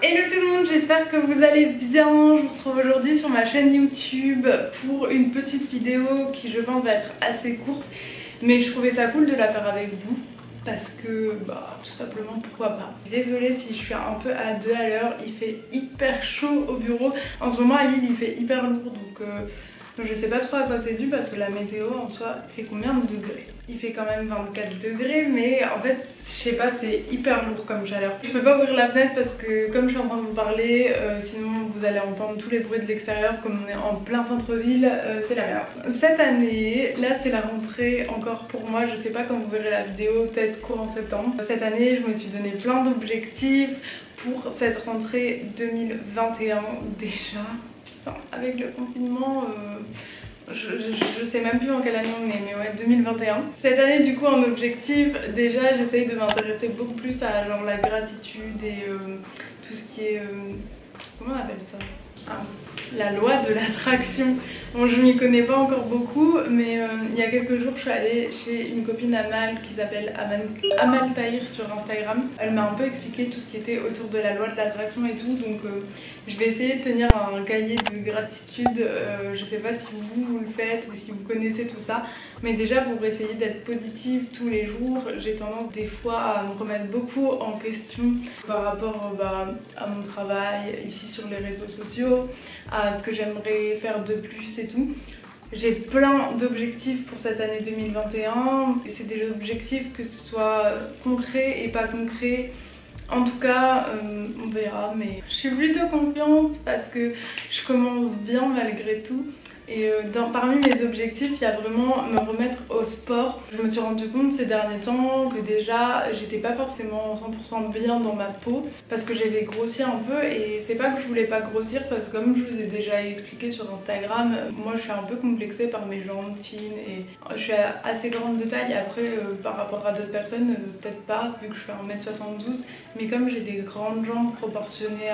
Hello tout le monde, j'espère que vous allez bien. Je vous retrouve aujourd'hui sur ma chaîne YouTube pour une petite vidéo qui je pense va être assez courte, mais je trouvais ça cool de la faire avec vous parce que tout simplement pourquoi pas. Désolée si je suis un peu à 2 à l'heure, il fait hyper chaud au bureau. En ce moment à Lille il fait hyper lourd donc je sais pas trop à quoi c'est dû parce que la météo en soi fait combien de degrés? Il fait quand même 24 degrés mais en fait je sais pas, c'est hyper lourd comme chaleur. Je peux pas ouvrir la fenêtre parce que comme je suis en train de vous parler, sinon vous allez entendre tous les bruits de l'extérieur. Comme on est en plein centre-ville, c'est la merde. Cette année, là c'est la rentrée encore pour moi, je sais pas quand vous verrez la vidéo, peut-être courant septembre. Cette année je me suis donné plein d'objectifs pour cette rentrée 2021 déjà. Putain, avec le confinement, je sais même plus en quelle année on est, mais ouais, 2021. Cette année du coup en objectif, déjà j'essaye de m'intéresser beaucoup plus à genre la gratitude et tout ce qui est... comment on appelle ça? La loi de l'attraction. Bon, je m'y connais pas encore beaucoup, mais il y a quelques jours je suis allée chez une copine Amal qui s'appelle Amal Tahir sur Instagram. Elle m'a un peu expliqué tout ce qui était autour de la loi de l'attraction et tout, donc je vais essayer de tenir un cahier de gratitude. Je sais pas si vous le faites ou si vous connaissez tout ça, mais déjà pour essayer d'être positive tous les jours, j'ai tendance des fois à me remettre beaucoup en question par rapport à mon travail ici sur les réseaux sociaux, à ce que j'aimerais faire de plus et tout. J'ai plein d'objectifs pour cette année 2021 et c'est des objectifs que ce soit concret et pas concret. En tout cas, on verra, mais je suis plutôt confiante parce que je commence bien malgré tout. Et parmi mes objectifs, il y a vraiment me remettre au sport. Je me suis rendu compte ces derniers temps que déjà j'étais pas forcément 100% bien dans ma peau parce que j'avais grossi un peu, et c'est pas que je voulais pas grossir parce que comme je vous ai déjà expliqué sur Instagram, moi je suis un peu complexée par mes jambes fines et je suis assez grande de taille. Après par rapport à d'autres personnes peut-être pas vu que je fais 1m72, mais comme j'ai des grandes jambes proportionnées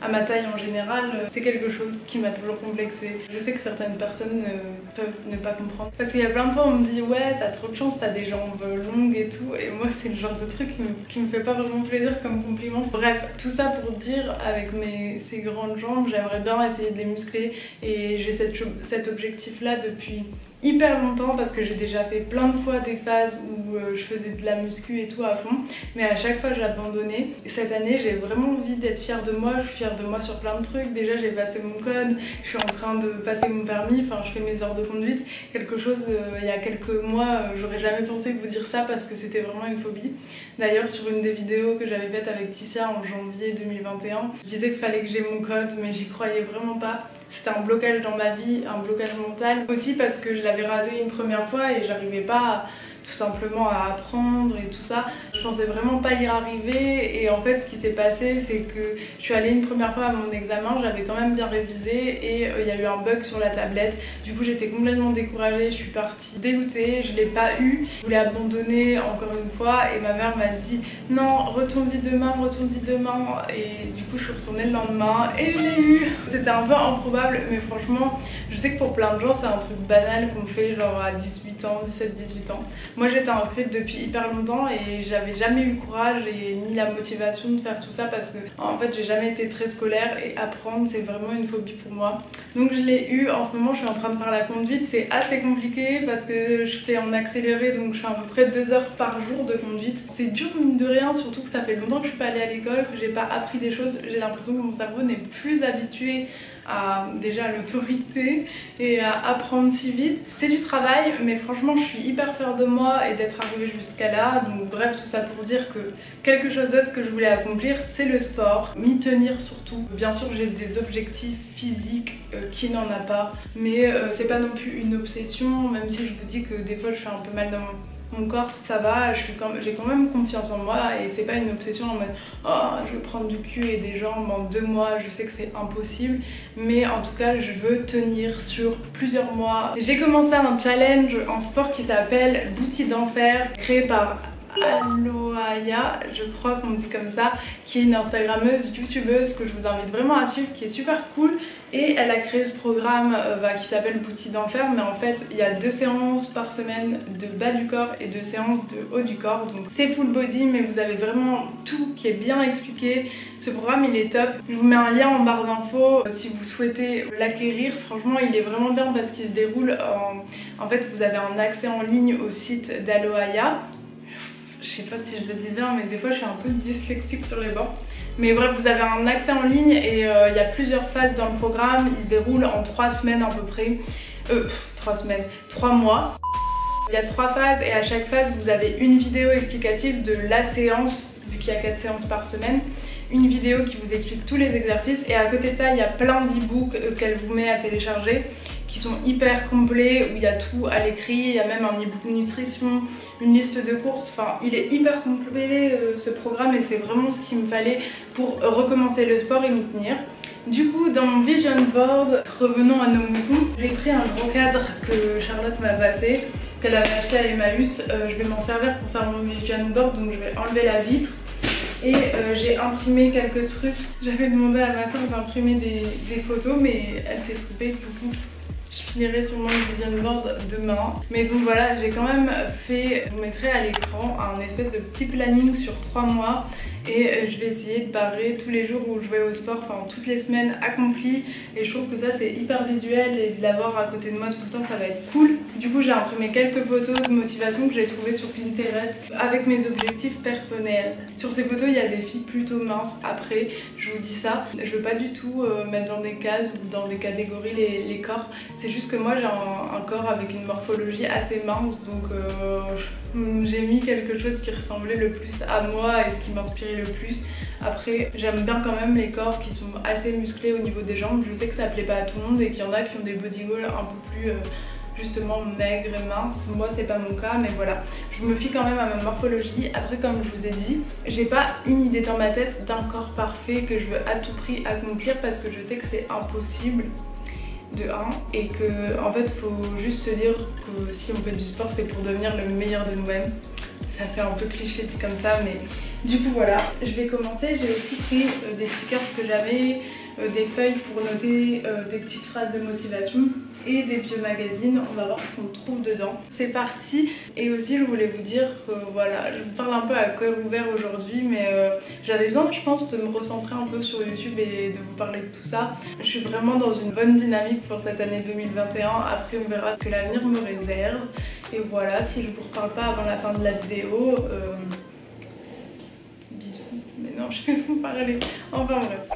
à ma taille en général, c'est quelque chose qui m'a toujours complexée. Je sais que certaines personnes peuvent ne pas comprendre parce qu'il y a plein de fois on me dit ouais t'as trop de chance, t'as des jambes longues et tout, et moi c'est le genre de truc qui me fait pas vraiment plaisir comme compliment. Bref, tout ça pour dire, avec ces grandes jambes j'aimerais bien essayer de les muscler, et j'ai cet objectif là depuis hyper longtemps parce que j'ai déjà fait plein de fois des phases où je faisais de la muscu et tout à fond, mais à chaque fois j'abandonnais. Cette année j'ai vraiment envie d'être fière de moi. Je suis fière de moi sur plein de trucs. Déjà j'ai passé mon code, je suis en train de passer mon permis, enfin je fais mes heures de conduite, quelque chose il y a quelques mois j'aurais jamais pensé vous dire ça parce que c'était vraiment une phobie. D'ailleurs sur une des vidéos que j'avais faites avec Tissia en janvier 2021, je disais qu'il fallait que j'ai mon code, mais j'y croyais vraiment pas. C'était un blocage dans ma vie, un blocage mental. Aussi parce que je l'avais rasé une première fois et j'arrivais pas tout simplement à apprendre et tout ça. Je pensais vraiment pas y arriver, et en fait ce qui s'est passé c'est que je suis allée une première fois à mon examen, j'avais quand même bien révisé et il y a eu un bug sur la tablette. Du coup j'étais complètement découragée, je suis partie dégoûtée, je l'ai pas eu, je voulais abandonner encore une fois et ma mère m'a dit non retourne-y demain, et du coup je suis retournée le lendemain et je l'ai eu. C'était un peu improbable, mais franchement je sais que pour plein de gens c'est un truc banal qu'on fait genre à 18 ans, 17-18 ans. Moi j'étais inscrite depuis hyper longtemps et j'avais jamais eu le courage et ni la motivation de faire tout ça parce que en fait j'ai jamais été très scolaire et apprendre c'est vraiment une phobie pour moi. Donc je l'ai eu. En ce moment je suis en train de faire la conduite, c'est assez compliqué parce que je fais en accéléré, donc je fais à peu près 2 heures par jour de conduite. C'est dur mine de rien, surtout que ça fait longtemps que je suis pas allée à l'école, que j'ai pas appris des choses. J'ai l'impression que mon cerveau n'est plus habitué à déjà l'autorité et à apprendre si vite. C'est du travail, mais franchement je suis hyper fière de moi et d'être arrivée jusqu'à là. Donc bref, tout ça pour dire que quelque chose d'autre que je voulais accomplir c'est le sport, m'y tenir surtout. Bien sûr j'ai des objectifs physiques, qui n'en a pas, mais c'est pas non plus une obsession, même si je vous dis que des fois je suis un peu mal dans mon corps, ça va, j'ai quand même confiance en moi et c'est pas une obsession en mode oh je veux prendre du cul et des jambes en 2 mois, je sais que c'est impossible, mais en tout cas je veux tenir sur plusieurs mois. J'ai commencé un challenge en sport qui s'appelle Booty d'enfer, créé par Aloaya, je crois qu'on dit comme ça, qui est une Instagrammeuse, youtubeuse que je vous invite vraiment à suivre, qui est super cool. Et elle a créé ce programme qui s'appelle Boutique d'enfer, mais en fait il y a 2 séances par semaine de bas du corps et 2 séances de haut du corps. Donc c'est full body, mais vous avez vraiment tout qui est bien expliqué. Ce programme il est top. Je vous mets un lien en barre d'infos si vous souhaitez l'acquérir. Franchement il est vraiment bien parce qu'il se déroule en fait vous avez un accès en ligne au site d'Aloaya. Je sais pas si je le dis bien, mais des fois je suis un peu dyslexique sur les bords. Mais bref, vous avez un accès en ligne et il y a plusieurs phases dans le programme. Il se déroule en 3 semaines à peu près. 3 mois. Il y a 3 phases et à chaque phase vous avez une vidéo explicative de la séance, vu qu'il y a 4 séances par semaine. Une vidéo qui vous explique tous les exercices et à côté de ça il y a plein d'e-books qu'elle vous met à télécharger qui sont hyper complets, où il y a tout à l'écrit, il y a même un e-book nutrition, une liste de courses, enfin il est hyper complet ce programme et c'est vraiment ce qu'il me fallait pour recommencer le sport et m'y tenir. Du coup dans mon vision board, revenons à nos moutons, j'ai pris un gros cadre que Charlotte m'a passé, qu'elle avait acheté à Emmaüs. Je vais m'en servir pour faire mon vision board, donc je vais enlever la vitre. Et j'ai imprimé quelques trucs. J'avais demandé à ma soeur d'imprimer des photos, mais elle s'est trompée, du coup je finirai sûrement le vision board demain. Mais donc voilà, j'ai quand même fait, je vous mettrai à l'écran un espèce de petit planning sur 3 mois. Et je vais essayer de barrer tous les jours où je vais au sport, enfin toutes les semaines accomplies. Et je trouve que ça c'est hyper visuel et de l'avoir à côté de moi tout le temps ça va être cool. Du coup j'ai imprimé quelques photos de motivation que j'ai trouvées sur Pinterest avec mes objectifs personnels. Sur ces photos il y a des filles plutôt minces. Après je vous dis ça, je veux pas du tout mettre dans des cases ou dans des catégories les corps. C'est juste que moi j'ai un corps avec une morphologie assez mince, donc j'ai mis quelque chose qui ressemblait le plus à moi et ce qui m'inspirait le plus. Après j'aime bien quand même les corps qui sont assez musclés au niveau des jambes. Je sais que ça plaît pas à tout le monde et qu'il y en a qui ont des body goals un peu plus justement maigres et minces. Moi c'est pas mon cas, mais voilà, je me fie quand même à ma morphologie. Après comme je vous ai dit, j'ai pas une idée dans ma tête d'un corps parfait que je veux à tout prix accomplir parce que je sais que c'est impossible de 1 et que en fait faut juste se dire que si on fait du sport c'est pour devenir le meilleur de nous-mêmes. Ça fait un peu cliché dit comme ça, mais du coup voilà, je vais commencer. J'ai aussi pris des stickers que j'avais, des feuilles pour noter des petites phrases de motivation et des vieux magazines. On va voir ce qu'on trouve dedans. C'est parti. Et aussi je voulais vous dire que voilà, je vous parle un peu à cœur ouvert aujourd'hui, mais j'avais besoin je pense de me recentrer un peu sur YouTube et de vous parler de tout ça. Je suis vraiment dans une bonne dynamique pour cette année 2021. Après on verra ce que l'avenir me réserve. Et voilà, si je vous reparle pas avant la fin de la vidéo, bisous. Mais non, je vais vous parler. Enfin bref.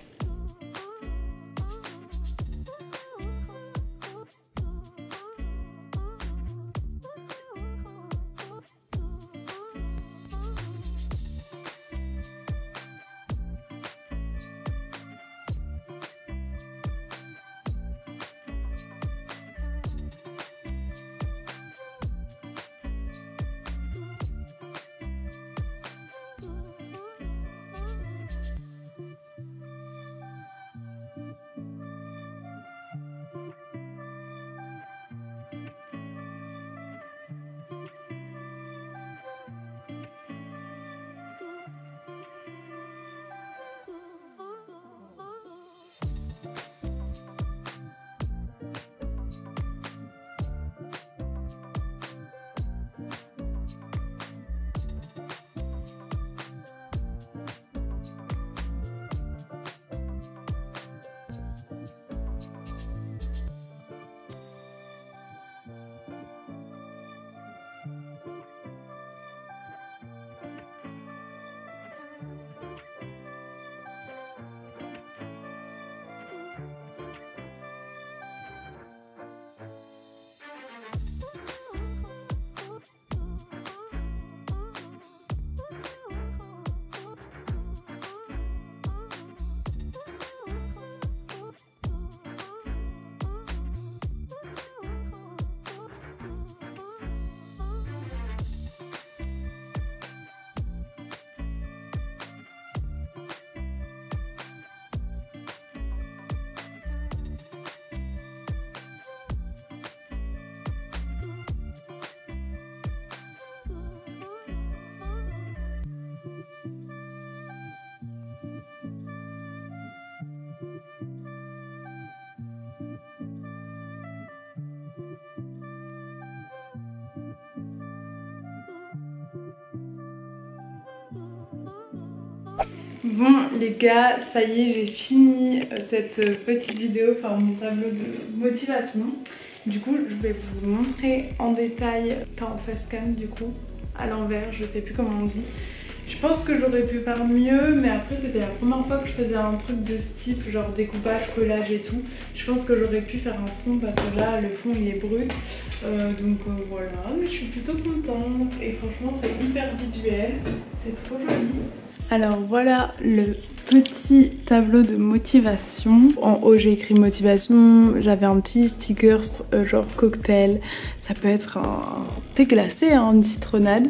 Bon les gars, ça y est, j'ai fini cette petite vidéo, enfin mon tableau de motivation. Du coup je vais vous montrer en détail, pas en facecam du coup, à l'envers, je sais plus comment on dit. Je pense que j'aurais pu faire mieux, mais après c'était la première fois que je faisais un truc de ce type, genre découpage, collage et tout. Je pense que j'aurais pu faire un fond parce que là le fond il est brut. Voilà, mais je suis plutôt contente et franchement c'est hyper visuel, c'est trop joli. Alors voilà le petit tableau de motivation. En haut j'ai écrit motivation, j'avais un petit stickers genre cocktail, ça peut être un thé glacé, hein, une citronnade.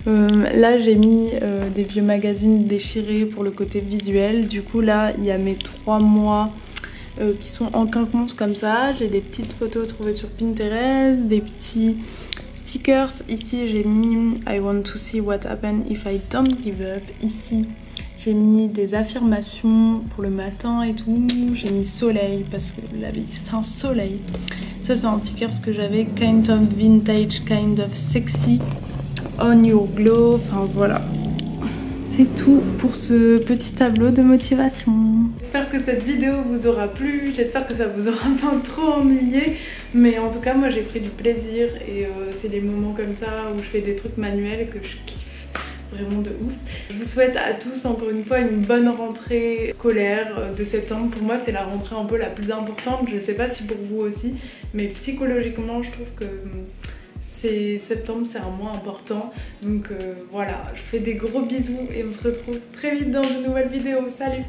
Là j'ai mis des vieux magazines déchirés pour le côté visuel. Du coup là il y a mes 3 mois qui sont en quinconce comme ça. J'ai des petites photos trouvées sur Pinterest, des petits stickers. Ici j'ai mis I want to see what happens if I don't give up. Ici j'ai mis des affirmations pour le matin et tout. J'ai mis soleil parce que la vie c'est un soleil. Ça c'est un sticker que j'avais, kind of vintage, kind of sexy, on your glow. Enfin voilà, c'est tout pour ce petit tableau de motivation. J'espère que cette vidéo vous aura plu, j'espère que ça vous aura pas trop ennuyé. Mais en tout cas moi j'ai pris du plaisir et c'est des moments comme ça où je fais des trucs manuels que je kiffe vraiment de ouf. Je vous souhaite à tous encore une fois une bonne rentrée scolaire de septembre. Pour moi c'est la rentrée un peu la plus importante, je sais pas si pour vous aussi, mais psychologiquement je trouve que septembre c'est un mois important. Donc voilà, je vous fais des gros bisous et on se retrouve très vite dans de nouvelles vidéos. Salut!